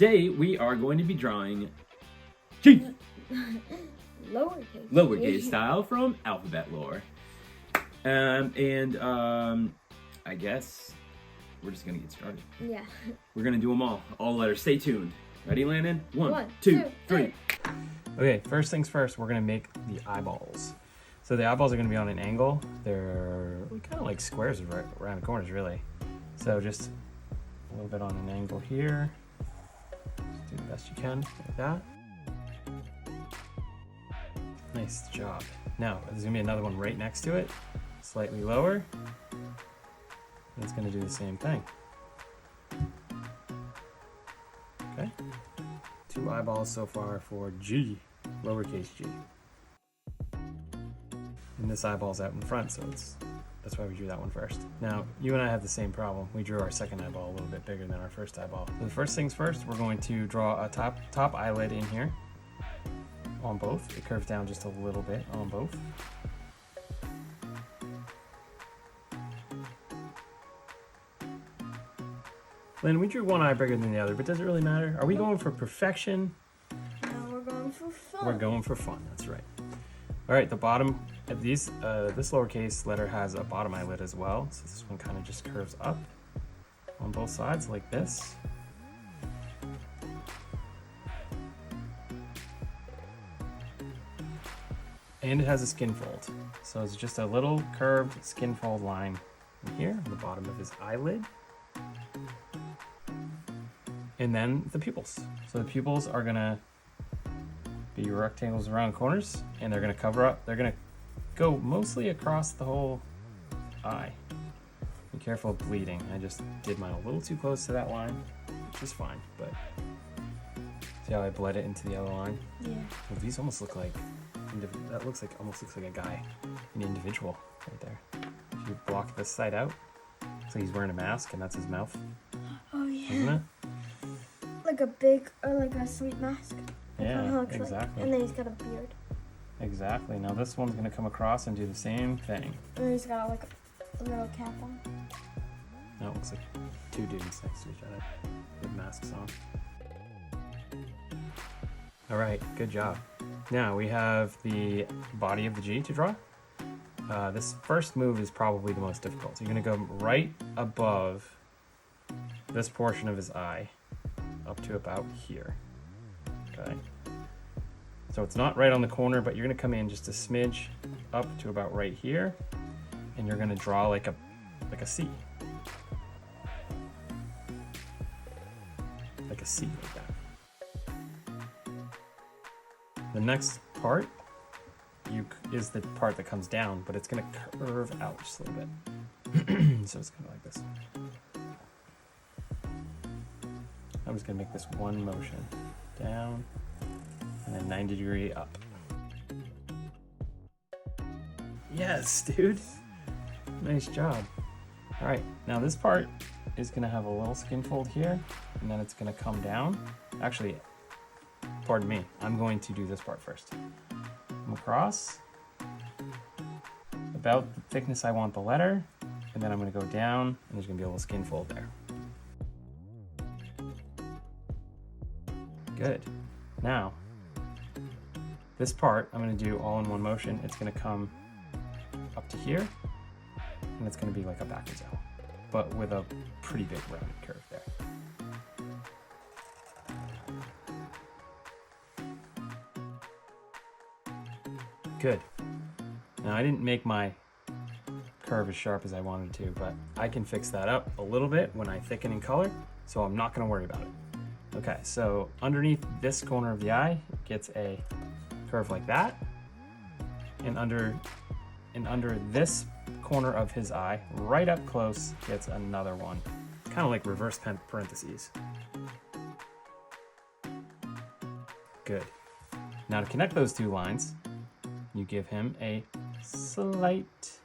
today we are going to be drawing G. Lowercase style from Alphabet Lore. I guess we're just gonna get started. Yeah. We're gonna do them all letters. Stay tuned. Ready, Landon? One, two, three. Okay, first things first, we're gonna make the eyeballs. So the eyeballs are gonna be on an angle. They're kind of like squares right around the corners, really. So just a little bit on an angle here. Just do the best you can like that. Nice job. Now, there's gonna be another one right next to it, slightly lower. And it's gonna do the same thing. Okay. 2 eyeballs so far for G, lowercase g. And this eyeball's out in front, so that's why we drew that one first. Now, you and I have the same problem. We drew our second eyeball a little bit bigger than our first eyeball. So the first things first, we're going to draw a top eyelid in here on both. It curves down just a little bit on both. Lynn, we drew one eye bigger than the other, but does it really matter? Are we going for perfection? No, we're going for fun. We're going for fun, that's right. All right, the bottom of this lowercase letter has a bottom eyelid as well. So this one kind of just curves up on both sides like this. And it has a skin fold. So it's just a little curved skin fold line here on the bottom of his eyelid. And then the pupils. So the pupils are gonna be rectangles around corners, and they're gonna cover up. They're gonna go mostly across the whole eye. Be careful of bleeding. I just did mine a little too close to that line, which is fine, but see how I bled it into the other line? Yeah. Well, these almost look like, that almost looks like a guy, an individual right there. If you block this side out, so he's wearing a mask and that's his mouth. Oh yeah. Isn't it? Like a big, or like a sweet mask. Yeah, exactly. Like. And then he's got a beard. Exactly. Now this one's gonna come across and do the same thing. And he's got like a little cap on. Now it looks like 2 dudes next to each other with masks on. All right, good job. Now we have the body of the G to draw. This first move is probably the most difficult. So you're gonna go right above this portion of his eye up to about here. Okay. So it's not right on the corner, but you're gonna come in just a smidge up to about right here, and you're gonna draw like a C. Like a C like that. The next part is the part that comes down, but it's gonna curve out just a little bit. So it's kind of like this. I'm just gonna make this one motion. Down, and then 90-degree up. Yes, dude. Nice job. All right, now this part is gonna have a little skin fold here, and then it's gonna come down. Actually, pardon me, I'm going to do this part first. Come across, about the thickness I want the letter, and then I'm gonna go down, and there's gonna be a little skin fold there. Good. Now, this part I'm going to do all in one motion. It's going to come up to here, and it's going to be like a backwards L, but with a pretty big rounded curve there. Good. Now, I didn't make my curve as sharp as I wanted to, but I can fix that up a little bit when I thicken in color, so I'm not going to worry about it. Okay, so underneath this corner of the eye, it gets a curve like that. And under this corner of his eye, right up close, gets another one. It's kind of like reverse parentheses. Good. Now to connect those 2 lines, you give him a slight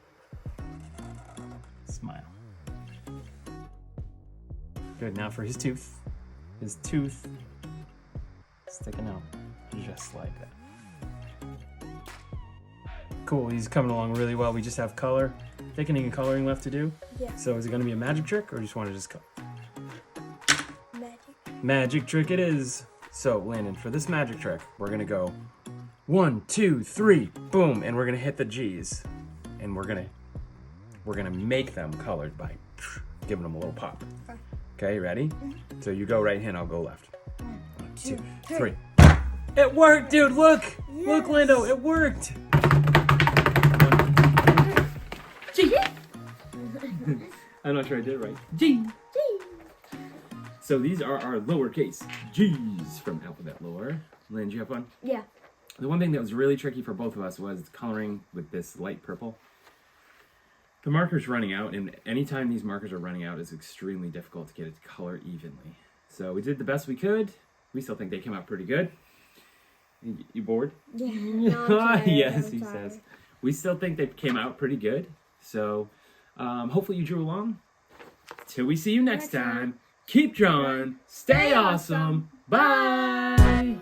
smile. Good, now for his tooth. His tooth sticking out just like that. Cool, he's coming along really well. We just have color, thickening and coloring left to do. Yeah. So is it gonna be a magic trick or you just wanna just cut? Magic. Magic trick it is. So, Landon, for this magic trick, we're gonna go 1, 2, 3, boom, and we're gonna hit the G's, and we're gonna make them colored by giving them a little pop. Okay, you ready? So you go right hand, I'll go left. 1, 2, 3. It worked, dude. Look, look, Lando, it worked. G. I'm not sure I did it right. G. So these are our lowercase G's from Alphabet Lore. Lynn, did you have fun? Yeah. The one thing that was really tricky for both of us was coloring with this light purple. The marker's running out, and anytime these markers are running out, it's extremely difficult to get it to color evenly. So we did the best we could. We still think they came out pretty good. You bored? Yeah. No, yes, he says. We still think they came out pretty good. So hopefully you drew along. Till we see you next time. Keep drawing. Stay awesome. Bye.